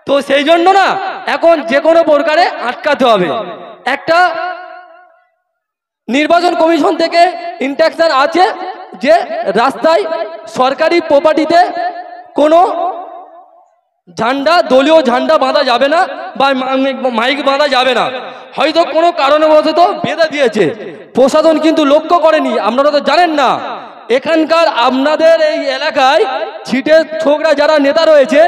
তো সেই জন্য না এখন যে কোনো প্রকারে আটকাতে হবে। একটা নির্বাচন কমিশন থেকে ইনস্ট্রাকশন আছে যে রাস্তায় সরকারি প্রপার্টিতে কোনো ঝান্ডা, দলীয় ঝান্ডা বাঁধা যাবে না বা মাইক বাঁধা যাবে না। হয়তো কোনো কারণবশত বেঁধে দিয়েছে, প্রশাসন কিন্তু লক্ষ্য করেনি, আপনারা তো জানেন না। এখানকার আপনাদের এই এলাকায় ছিটে ছোকরা যারা নেতা রয়েছে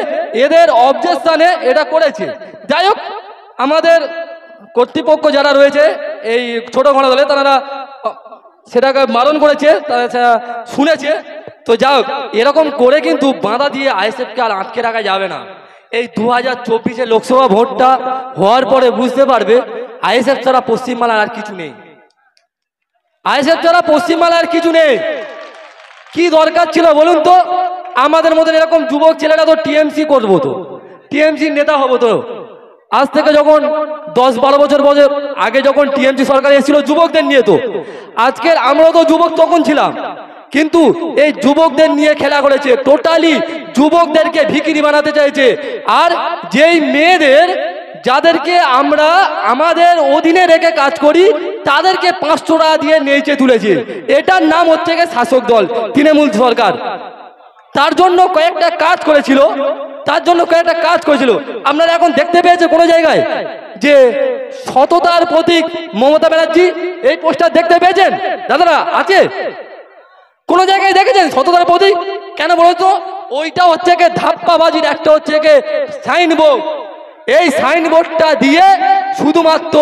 এদের অবজেকশনে এটা করেছে। যাই হোক, আমাদের কর্তৃপক্ষ যারা রয়েছে এই ছোট ঘোড়া দলে তারা সেটাকে মারণ করেছে, তারা শুনেছে। তো যাই হোক, এরকম করে কিন্তু বাঁধা দিয়ে আইএসএফকে আর আটকে রাখা যাবে না। এই 2024 লোকসভা ভোটটা হওয়ার পরে বুঝতে পারবে আইএসএফ ছাড়া পশ্চিমবাংলার আর কিছু নেই। আইএসএফ ছাড়া পশ্চিমবাংলার আর কিছু নেই। কি দরকার ছিল বলুন তো? আমাদের মধ্যে এরকম যুবক ছেলেরা তো টিএমসি করবো, তো টিএমসি নেতা হবো। তো আজ থেকে যখন 10-12 বছর আগে যখন টিএমসি সরকার এসেছিল যুবকদের নিয়ে, তো আজকের আমরা তো যুবক তখন ছিলাম, কিন্তু এই যুবকদের নিয়ে খেলা করেছে। টোটালি যুবকদেরকে ভিখিরি বানাতে চাইছে। আর যেই মেয়েদের যাদেরকে আমরা আমাদের অধীনে রেখে কাজ করি তাদেরকে 500 টাকা দিয়ে নেচে তুলেছে। এটার নাম হচ্ছে শাসক দল তৃণমূল সরকার। তার জন্য কয়েকটা কাজ করেছিল, আপনারা এখন দেখতে পেয়েছে কোনো জায়গায় যে সততার প্রতীক মমতা ব্যানার্জি এই পোস্টার দেখতে পেয়েছেন? দাদারা আছে কোন জায়গায় দেখেছেন সততার প্রতীক? কেন বলতো? ওইটা হচ্ছে ধাপ্পাবাজির একটা হচ্ছে সাইনবোর্ড। এই সাইনবোর্ডটা দিয়ে শুধুমাত্র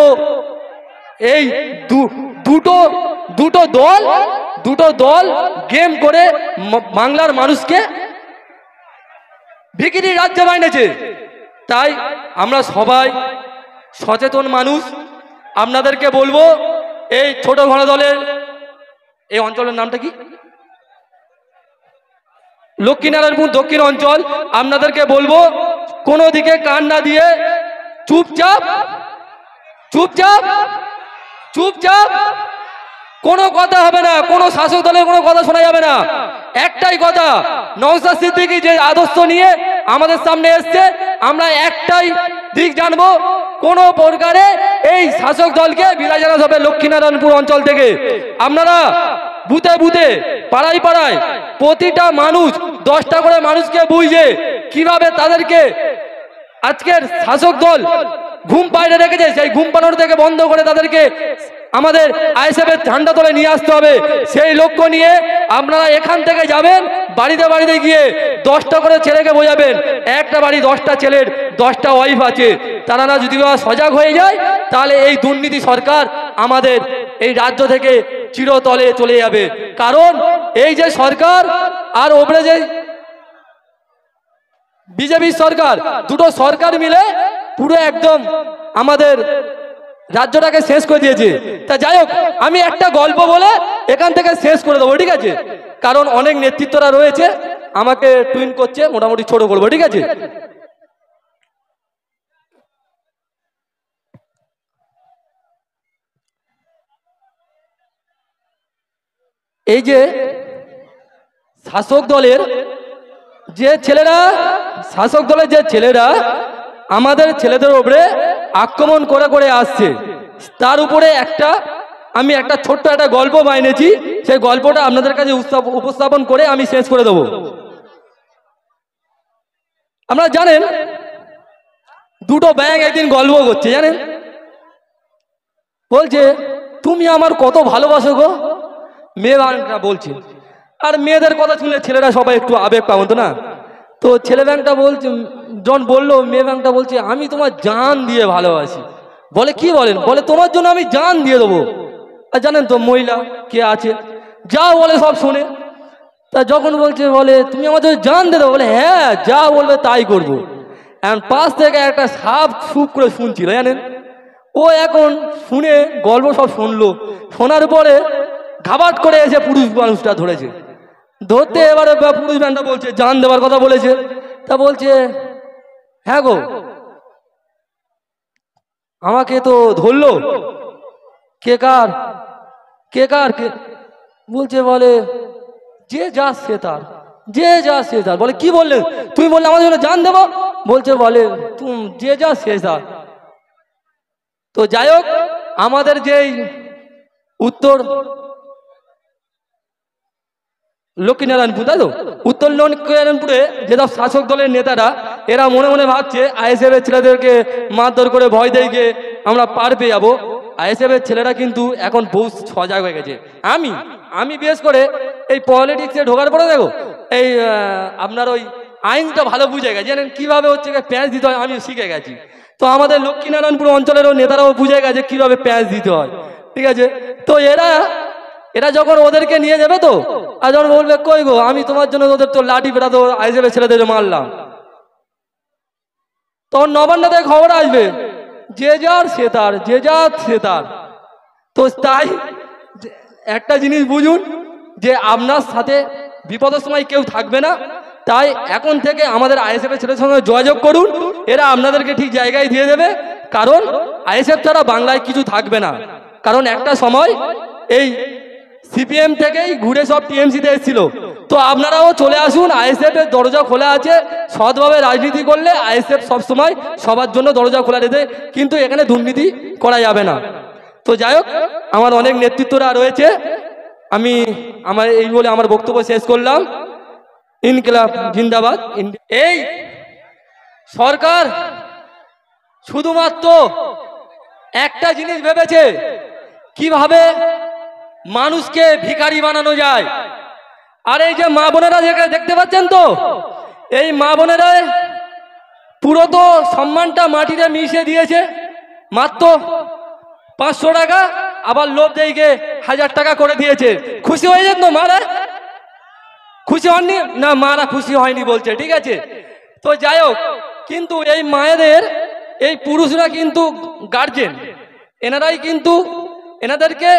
এই দুটো দল গেম করে বাংলার মানুষকে ভিখিরি রাজ্যে বানিয়েছে। তাই আমরা সবাই সচেতন মানুষ, আপনাদেরকে বলবো এই ছোট ঘোড়া দলের এই অঞ্চলের নামটা কি? লক্ষ্মীনারায়ণপুর দক্ষিণ অঞ্চল। আপনাদেরকে বলবো কোনো দিকে কান না দিয়ে চুপচাপ কোনো কথা হবে না, কোনো শাসক দলের কোনো কথা শোনা যাবে না। একটাই কথা, নওশাদ সিদ্দিকী যে আদর্শ নিয়ে আমাদের সামনে এসছে, আমরা একটাই দিক জানবো, কোন প্রকারে এই শাসক দলকে বিদায় জানাতে হবে লক্ষ্মীনারায়ণপুর অঞ্চল থেকে। আপনারা বুথে বুথে পাড়ায় পাড়ায় প্রতিটা মানুষ 10টা করে মানুষকে বুঝে কিভাবে তাদেরকে আজকের শাসক দল ঘুম পাড়িয়ে রেখেছে, সেই ঘুম পাড়ানো থেকে বন্ধ করে তাদেরকে আমাদের আইএসএফের ঝান্ডা তলে নিয়ে আসতে হবে। সেই লক্ষ্য নিয়ে আপনারা এখান থেকে যাবেন, বাড়িতে বাড়িতে গিয়ে 10টা করে ছেলেকে বোঝাবেন। একটা বাড়ি 10টা ছেলের 10টা ওয়াইফ আছে, তারা না যদি সজাগ হয়ে যায় তাহলে এই দুর্নীতি সরকার আমাদের এই রাজ্য থেকে চিরতলে চলে যাবে। কারণ এই যে সরকার আর ওপরে যে বিজেপি সরকার, দুটো সরকার মিলে পুরো একদম আমাদের রাজ্যটাকে শেষ করে দিয়েছে। তা যাই হোক, আমি একটা গল্প বলে এখান থেকে শেষ করে দেবো, ঠিক আছে? কারণ অনেক নেতৃত্বরা রয়েছে, আমাকে টুইন করছে, মোটামুটি ছোট করবো, ঠিক আছে? এই যে শাসক দলের যে ছেলেরা আমাদের ছেলেদের উপরে আক্রমণ করে আসছে, তার উপরে আমি একটা ছোট্ট একটা গল্প বানিয়েছি। সেই গল্পটা আপনাদের কাছে উপস্থাপন করে আমি শেষ করে দেব। আপনারা জানেন দুটো ব্যাঙ একদিন গল্প করছে, জানেন? বলছে, তুমি আমার কত ভালোবাসো গো। মেয়ে ব্যাঙটা বলছে, আর মেয়েদের কথা শুনলে ছেলেরা সবাই একটু আবেগ পাবো তো না। তো ছেলে ব্যাঙটা বলছে, জন বললো, মেয়ে ব্যাঙটা বলছে, আমি তোমার জান দিয়ে ভালোবাসি। বলে, কি বলেন? বলে, তোমার জন্য আমি জান দিয়ে দেবো। আর জানেন তো মহিলা কে আছে, যা বলে সব শোনে। তা যখন বলে, তুমি আমার জন্য জান দিয়ে দেবো, বলে, হ্যাঁ যা বলবে তাই করবো। এখন পাশ থেকে একটা সাপ চুপ করে শুনছিল, জানেন? ও এখন শুনে গল্প সব শুনলো, শোনার পরে ঘাবাট করে এসে পুরুষ মানুষটা ধরেছে। ধরতে এবারে পুরুষ ব্যানটা বলছে, জান দেওয়ার কথা বলেছে। তা বলছে, হ্যাঁ গো, আমাকে তো ধরলো, কে কার বলছে, বলে যে যা সে তার। বলে, কি বললে? তুমি বললে আমার জন্য জান দেবো, বলছে বলে তুম যে যা সে যা। তো যাই হোক, আমাদের যেই উত্তর লক্ষ্মীনারায়ণপুর, তাই তো, উত্তর লক্ষ্মীনারায়ণপুরে যেসব শাসক দলের নেতারা এরা মনে মনে ভাবছে আইএসএফ এর ছেলেদেরকে মারধর করে ভয় দিয়ে আমরা পার পেয়ে যাবো। আইএসএফ এর ছেলেরা কিন্তু এখন বহু সজাগ হয়ে গেছে। আমি বিশেষ করে এই পলিটিক্সে ঢোকার পরে দেখো এই আপনার ওই আইনটা ভালো বুঝে গেছে, জানেন কিভাবে হচ্ছে প্যাঁচ দিতে হয় আমি শিখে গেছি। তো আমাদের লক্ষ্মীনারায়ণপুর অঞ্চলেরও নেতারাও বুঝে গেছে কিভাবে প্যাঁচ দিতে হয়, ঠিক আছে। তো এরা যখন ওদেরকে নিয়ে যাবে তো, আর যখন বলবে কই গো আমি তোমার জন্য ওদের তো লাঠি পেটা তো আইএসএফ এর ছেলেদের মারলাম, তখন নবান্নতে খবর আসবে যে যার সে তার, যে যার সে তার। তো তাই একটা জিনিস বুঝুন যে আপনার সাথে বিপদের সময় কেউ থাকবে না। তাই এখন থেকে আমাদের আইএসএফ এর ছেলের সঙ্গে যোগাযোগ করুন, এরা আপনাদেরকে ঠিক জায়গায় দিয়ে দেবে। কারণ আইএসএফ ছাড়া বাংলায় কিছু থাকবে না। কারণ একটা সময় এই সিপিএম থেকেই ঘুরে সব টিএমসিতে এসেছিল। তো আপনারাও চলে আসুন, আইএসএফ এর দরজা খোলা আছে। সৎভাবে রাজনীতি করলে আইএসএফ সবসময় সবার জন্য দরজা খোলা রেখে, কিন্তু এখানে দুর্নীতি করা যাবে না। তো যাই হোক, আমার অনেক নেতৃত্বরা রয়েছে, আমি এই বলে আমার বক্তব্য শেষ করলাম। ইনকিলাব জিন্দাবাদ। এই সরকার শুধুমাত্র একটা জিনিস ভেবেছে, কিভাবে মানুষকে ভিখারি বানানো যায়। আর এই যে মা বোনেরা দেখতে পাচ্ছেন তো, এই মা বোনেরা পুরো তো সম্মানটা মাটিতে মিশিয়ে দিয়েছে। মাত্র 500 টাকা, আবার লোভ দেইকে 1000 টাকা করে দিয়েছে। খুশি হয়েছেন তো মারা? খুশি হননি না? মারা খুশি হয়নি বলছে, ঠিক আছে। তো যাই হোক, কিন্তু এই মায়েদের, এই পুরুষরা কিন্তু গার্জেন, এনারাই কিন্তু এনাদেরকে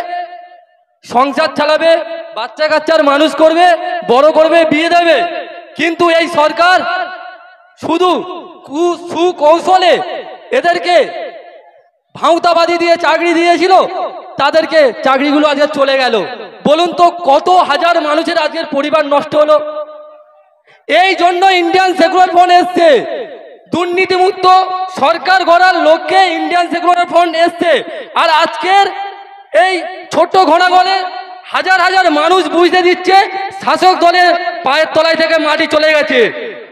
সংসার চালাবে, বাচ্চা কাচ্চার মানুষ করবে, বড় করবে, বিয়ে দেবে। কিন্তু এই সরকার শুধু সুকৌশলে এদেরকে ভাঁওতাবাদী দিয়ে চাকরি দিয়েছিল, তাদেরকে চাকরিগুলো আজকে চলে গেল। বলুন তো কত হাজার মানুষের আজকের পরিবার নষ্ট হলো। এই জন্য ইন্ডিয়ান সেকুলার ফ্রন্ট এসছে, দুর্নীতিমুক্ত সরকার গড়ার লক্ষ্যে ইন্ডিয়ান সেকুলার ফ্রন্ট এসছে। আর আজকের এই ছোট্ট ঘনাগলে হাজার হাজার মানুষ বুঝতে দিচ্ছে শাসক দলের পায়ের তলায় থেকে মাটি চলে গেছে।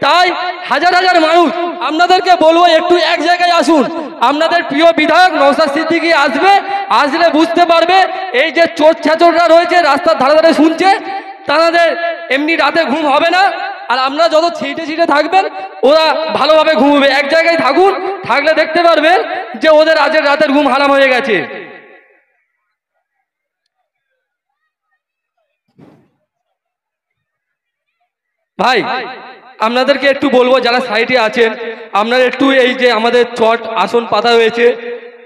তাই হাজার হাজার মানুষ আপনাদেরকে বলবো একটু এক জায়গায় আসুন। আপনাদের প্রিয় বিধায়ক নওশাদ সিদ্দিকী আসবে, আসলে বুঝতে পারবে এই যে চোর ছাচররা রয়েছে রাস্তার ধারে ধারে শুনছে, তাদের এমনি রাতে ঘুম হবে না। আর আপনারা যত ছিটে থাকবেন ওরা ভালোভাবে ঘুমবে। এক জায়গায় থাকুন, থাকলে দেখতে পারবেন যে ওদের আজের রাতের ঘুম হারাম হয়ে গেছে। ভাই আপনাদেরকে একটু বলবো, যারা সাইডে আছেন আপনারা একটু এই যে আমাদের চট আসন পাতা হয়েছে,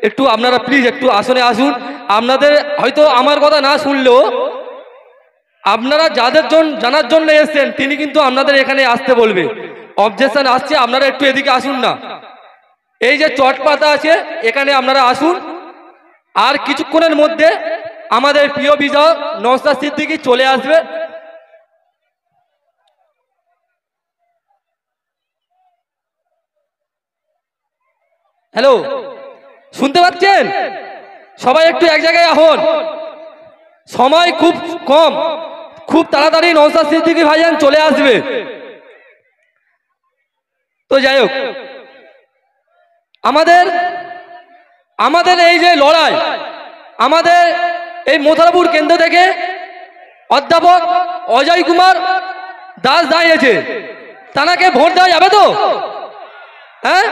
একটু আপনারা প্লিজ একটু আসনে আসুন। আপনাদের হয়তো আমার কথা না শুনলেও আপনারা জানার জন্য এসেছেন তিনি কিন্তু আপনাদের এখানে আসতে বলবে। অবজেকশন আসছে, আপনারা একটু এদিকে আসুন না। এই যে চট পাতা আছে এখানে আপনারা আসুন। আর কিছুক্ষণের মধ্যে আমাদের প্রিয় বিধায়ক নওশাদ সিদ্দিকী চলে আসবে। হ্যালো, শুনতে পাচ্ছেন? সবাই একটু এক জায়গায় আসুন, সময় খুব কম, খুব তাড়াতাড়ি নওশাদ সিদ্দিকী ভাইজান চলে আসবে। তো যাই হোক, আমাদের এই যে লড়াই, আমাদের এই মথুরাপুর কেন্দ্র থেকে অধ্যাপক অজয় কুমার দাস দাঁড়িয়েছে, তানাকে ভোট দেওয়া যাবে তো? হ্যাঁ,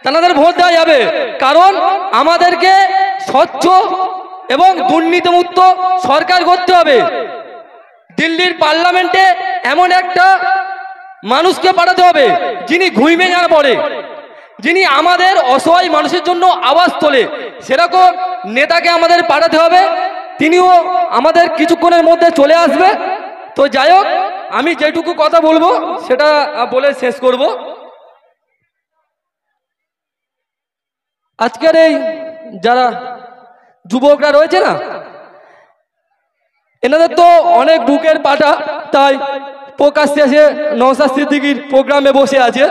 তাদের ভোট দেওয়া যাবে। কারণ আমাদেরকে স্বচ্ছ এবং দুর্নীতিমুক্ত সরকার করতে হবে। দিল্লির পার্লামেন্টে এমন একটা মানুষকে পাঠাতে হবে যিনি ঘুইমে না পড়ে, যিনি আমাদের অসহায় মানুষের জন্য আওয়াজ তোলে। সেরকম নেতাকে আমাদের পাঠাতে হবে। তিনিও আমাদের কিছুক্ষণের মধ্যে চলে আসবে। তো যাই হোক, আমি যেটুকু কথা বলবো সেটা বলে শেষ করব। আজকের এই যারা যুবকরা রয়েছে না, এনাদের তো অনেক বুকের পাটা, তাই প্রকাশ্যে এসে নওশাদ সিদ্দিকীর প্রোগ্রামে বসে আছে।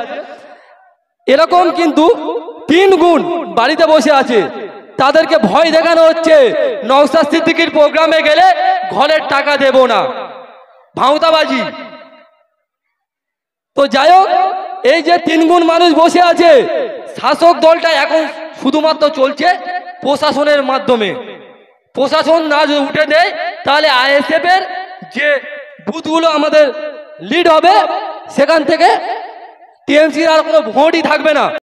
এরকম কিন্তু 3 গুণ বাড়িতে বসে আছে, তাদেরকে ভয় দেখানো হচ্ছে নওশাদ সিদ্দিকীর প্রোগ্রামে গেলে ঘরের টাকা দেব না, ভাঁওতাবাজি। তো যাই হোক, এই যে 3 গুণ মানুষ বসে আছে, শাসক দলটা এখন শুধুমাত্র চলছে প্রশাসনের মাধ্যমে। প্রশাসন না যদি উঠে দেয় তাহলে আইএসএফ এর যে বুথগুলো আমাদের লিড হবে সেখান থেকে টিএমসির আর কোনো ভোটই থাকবে না।